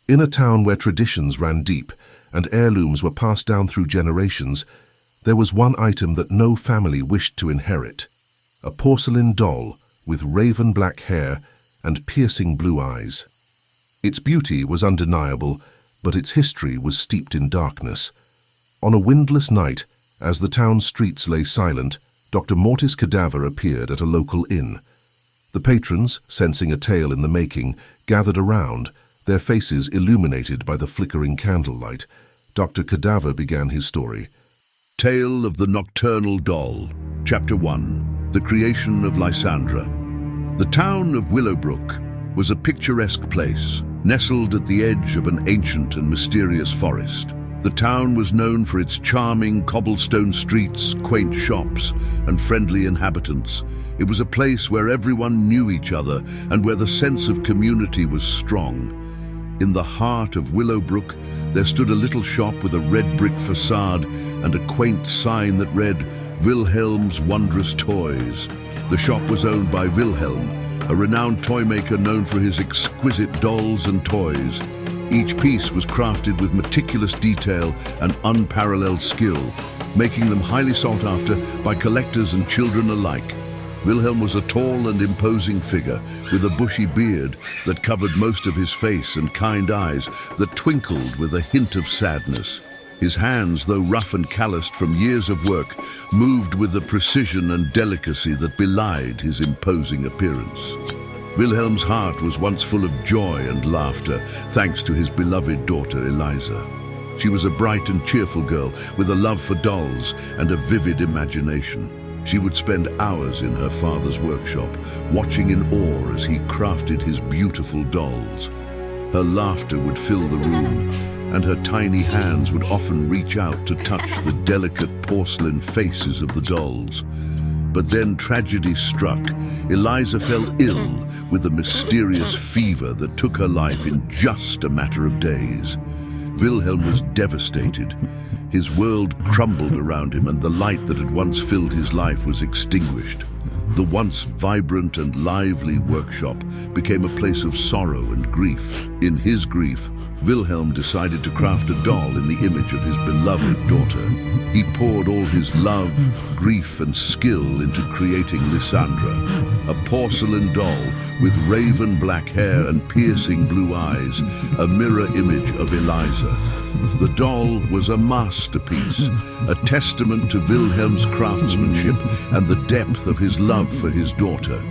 In a town where traditions ran deep and heirlooms were passed down through generations, there was one item that no family wished to inherit: a porcelain doll with raven black hair and piercing blue eyes. Its beauty was undeniable, but its history was steeped in darkness. On a windless night, as the town streets lay silent, Dr. Mortis Cadaver appeared at a local inn. The patrons, sensing a tale in the making, gathered around, their faces illuminated by the flickering candlelight. Dr. Cadaver began his story. Tale of the Nocturnal Doll. Chapter 1. The Creation of Lysandra. The town of Willowbrook was a picturesque place, nestled at the edge of an ancient and mysterious forest. The town was known for its charming cobblestone streets, quaint shops, and friendly inhabitants. It was a place where everyone knew each other and where the sense of community was strong. In the heart of Willowbrook, there stood a little shop with a red brick facade and a quaint sign that read, "Wilhelm's Wondrous Toys." The shop was owned by Wilhelm, a renowned toy maker known for his exquisite dolls and toys. Each piece was crafted with meticulous detail and unparalleled skill, making them highly sought after by collectors and children alike. Wilhelm was a tall and imposing figure with a bushy beard that covered most of his face and kind eyes that twinkled with a hint of sadness. His hands, though rough and calloused from years of work, moved with a precision and delicacy that belied his imposing appearance. Wilhelm's heart was once full of joy and laughter, thanks to his beloved daughter Eliza. She was a bright and cheerful girl with a love for dolls and a vivid imagination. She would spend hours in her father's workshop, watching in awe as he crafted his beautiful dolls. Her laughter would fill the room, and her tiny hands would often reach out to touch the delicate porcelain faces of the dolls. But then tragedy struck. Eliza fell ill with a mysterious fever that took her life in just a matter of days. Wilhelm was devastated. His world crumbled around him, and the light that had once filled his life was extinguished. The once vibrant and lively workshop became a place of sorrow and grief. In his grief, Wilhelm decided to craft a doll in the image of his beloved daughter. He poured all his love, grief, and skill into creating Lysandra, a porcelain doll with raven black hair and piercing blue eyes, a mirror image of Eliza. The doll was a masterpiece, a testament to Wilhelm's craftsmanship and the depth of his love for his daughter.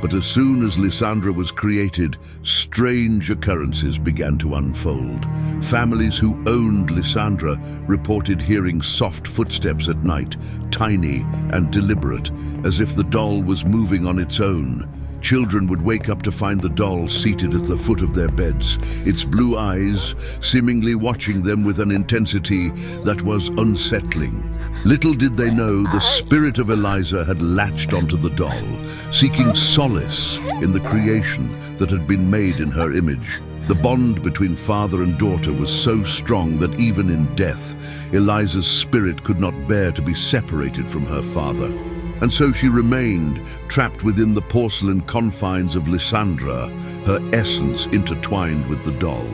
But as soon as Lysandra was created, strange occurrences began to unfold. Families who owned Lysandra reported hearing soft footsteps at night, tiny and deliberate, as if the doll was moving on its own. Children would wake up to find the doll seated at the foot of their beds, its blue eyes seemingly watching them with an intensity that was unsettling. Little did they know the spirit of Eliza had latched onto the doll, seeking solace in the creation that had been made in her image. The bond between father and daughter was so strong that even in death, Eliza's spirit could not bear to be separated from her father. And so she remained, trapped within the porcelain confines of Lysandra, her essence intertwined with the doll.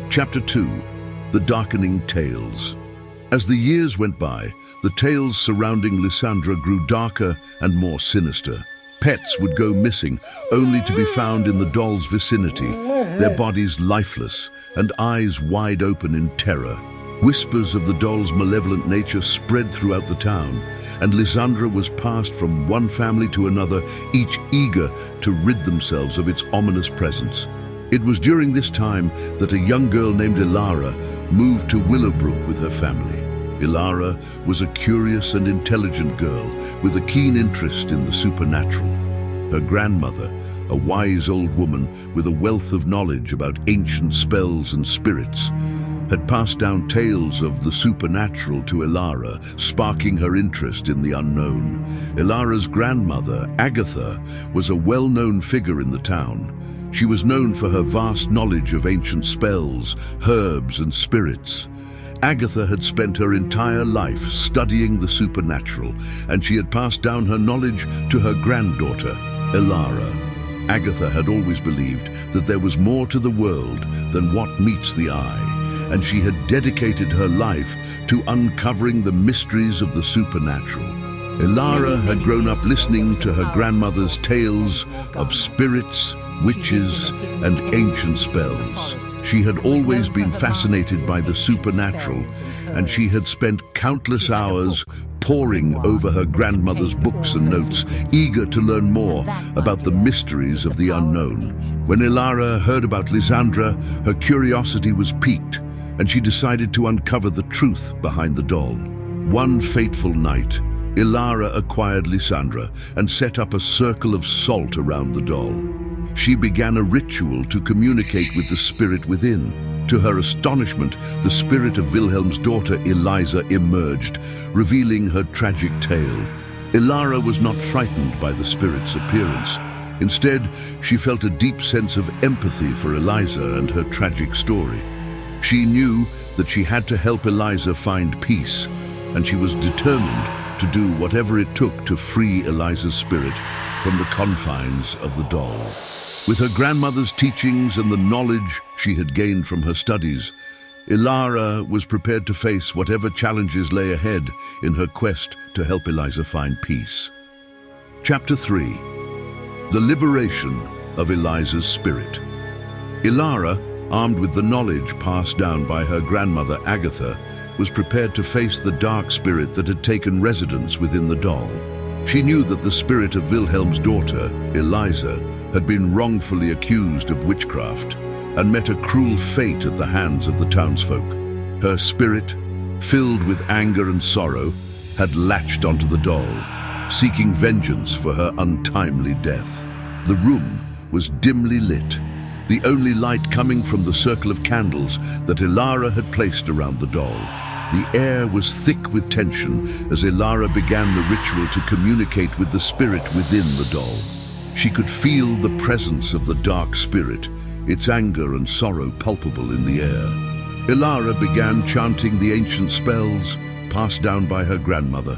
Chapter 2. The Darkening Tales. As the years went by, the tales surrounding Lysandra grew darker and more sinister. Pets would go missing, only to be found in the doll's vicinity, their bodies lifeless and eyes wide open in terror. Whispers of the doll's malevolent nature spread throughout the town, and Lysandra was passed from one family to another, each eager to rid themselves of its ominous presence. It was during this time that a young girl named Ilara moved to Willowbrook with her family. Ilara was a curious and intelligent girl with a keen interest in the supernatural. Her grandmother, a wise old woman with a wealth of knowledge about ancient spells and spirits, had passed down tales of the supernatural to Ilara, sparking her interest in the unknown. Ilara's grandmother, Agatha, was a well-known figure in the town. She was known for her vast knowledge of ancient spells, herbs, and spirits. Agatha had spent her entire life studying the supernatural, and she had passed down her knowledge to her granddaughter, Ilara. Agatha had always believed that there was more to the world than what meets the eye, and she had dedicated her life to uncovering the mysteries of the supernatural. Ilara had grown up listening to her grandmother's tales of spirits, witches, and ancient spells. She had always been fascinated by the supernatural, and she had spent countless hours poring over her grandmother's books and notes, eager to learn more about the mysteries of the unknown. When Ilara heard about Lysandra, her curiosity was piqued, and she decided to uncover the truth behind the doll. One fateful night, Ilara acquired Lysandra and set up a circle of salt around the doll. She began a ritual to communicate with the spirit within. To her astonishment, the spirit of Wilhelm's daughter Eliza emerged, revealing her tragic tale. Ilara was not frightened by the spirit's appearance. Instead, she felt a deep sense of empathy for Eliza and her tragic story. She knew that she had to help Eliza find peace, and she was determined to do whatever it took to free Eliza's spirit from the confines of the doll. With her grandmother's teachings and the knowledge she had gained from her studies, Ilara was prepared to face whatever challenges lay ahead in her quest to help Eliza find peace. Chapter 3. The Liberation of Eliza's Spirit. Ilara, armed with the knowledge passed down by her grandmother Agatha, was prepared to face the dark spirit that had taken residence within the doll. She knew that the spirit of Wilhelm's daughter, Eliza, had been wrongfully accused of witchcraft and met a cruel fate at the hands of the townsfolk. Her spirit, filled with anger and sorrow, had latched onto the doll, seeking vengeance for her untimely death. The room was dimly lit, the only light coming from the circle of candles that Ilara had placed around the doll. The air was thick with tension as Ilara began the ritual to communicate with the spirit within the doll. She could feel the presence of the dark spirit, its anger and sorrow palpable in the air. Ilara began chanting the ancient spells passed down by her grandmother,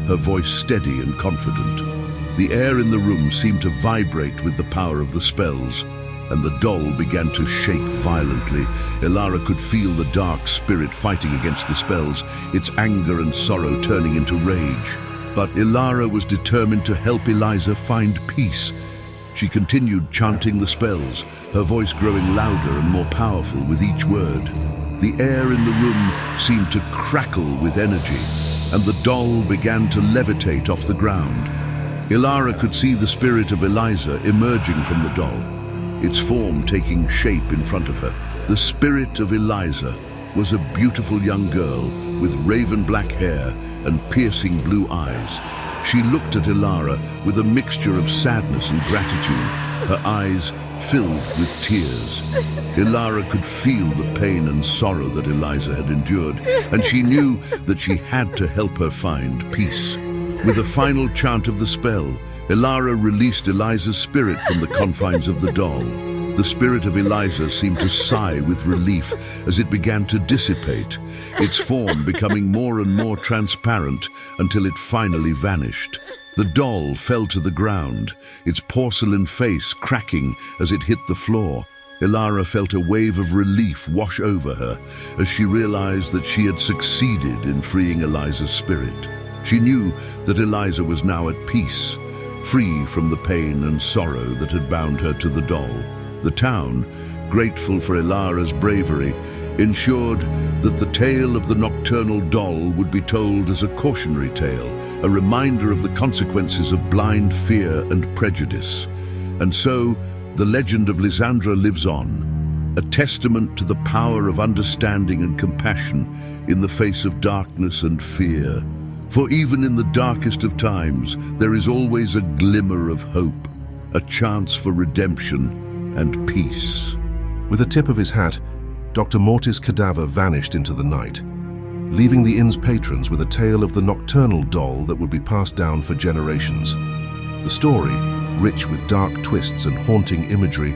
her voice steady and confident. The air in the room seemed to vibrate with the power of the spells, and the doll began to shake violently. Ilara could feel the dark spirit fighting against the spells, its anger and sorrow turning into rage. But Ilara was determined to help Eliza find peace. She continued chanting the spells, her voice growing louder and more powerful with each word. The air in the room seemed to crackle with energy, and the doll began to levitate off the ground. Ilara could see the spirit of Eliza emerging from the doll, its form taking shape in front of her. The spirit of Eliza was a beautiful young girl with raven black hair and piercing blue eyes. She looked at Ilara with a mixture of sadness and gratitude, her eyes filled with tears. Ilara could feel the pain and sorrow that Eliza had endured, and she knew that she had to help her find peace. With a final chant of the spell, Ilara released Eliza's spirit from the confines of the doll. The spirit of Eliza seemed to sigh with relief as it began to dissipate, its form becoming more and more transparent until it finally vanished. The doll fell to the ground, its porcelain face cracking as it hit the floor. Ilara felt a wave of relief wash over her as she realized that she had succeeded in freeing Eliza's spirit. She knew that Eliza was now at peace, free from the pain and sorrow that had bound her to the doll. The town, grateful for Ilara's bravery, ensured that the tale of the Nocturnal doll would be told as a cautionary tale, a reminder of the consequences of blind fear and prejudice. And so, the legend of Lysandra lives on, a testament to the power of understanding and compassion in the face of darkness and fear. For even in the darkest of times, there is always a glimmer of hope, a chance for redemption and peace. With a tip of his hat, Dr. Mortis Cadaver vanished into the night, leaving the inn's patrons with a tale of the Nocturnal doll that would be passed down for generations. The story, rich with dark twists and haunting imagery,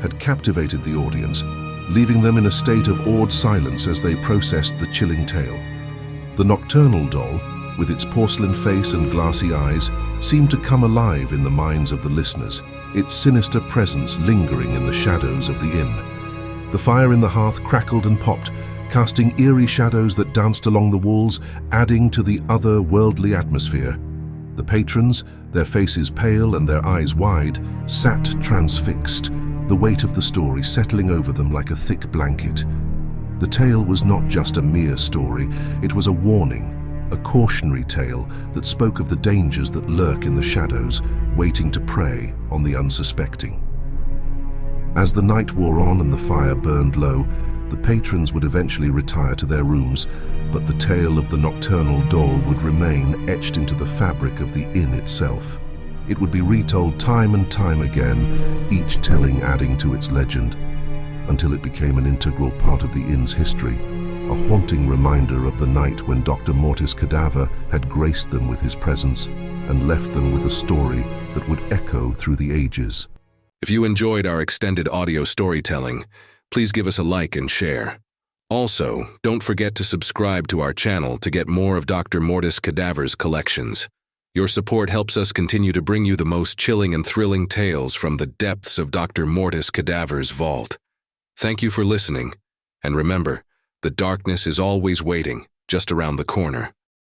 had captivated the audience, leaving them in a state of awed silence as they processed the chilling tale. The Nocturnal doll, with its porcelain face and glassy eyes, seemed to come alive in the minds of the listeners, its sinister presence lingering in the shadows of the inn. The fire in the hearth crackled and popped, casting eerie shadows that danced along the walls, adding to the otherworldly atmosphere. The patrons, their faces pale and their eyes wide, sat transfixed, the weight of the story settling over them like a thick blanket. The tale was not just a mere story, it was a warning, a cautionary tale that spoke of the dangers that lurk in the shadows, waiting to prey on the unsuspecting. As the night wore on and the fire burned low, the patrons would eventually retire to their rooms, but the tale of the nocturnal doll would remain etched into the fabric of the inn itself. It would be retold time and time again, each telling adding to its legend, until it became an integral part of the inn's history, a haunting reminder of the night when Dr. Mortis Cadaver had graced them with his presence and left them with a story that would echo through the ages. If you enjoyed our extended audio storytelling, please give us a like and share. Also, don't forget to subscribe to our channel to get more of Dr. Mortis Cadaver's collections. Your support helps us continue to bring you the most chilling and thrilling tales from the depths of Dr. Mortis Cadaver's vault. Thank you for listening, and remember, the darkness is always waiting, just around the corner.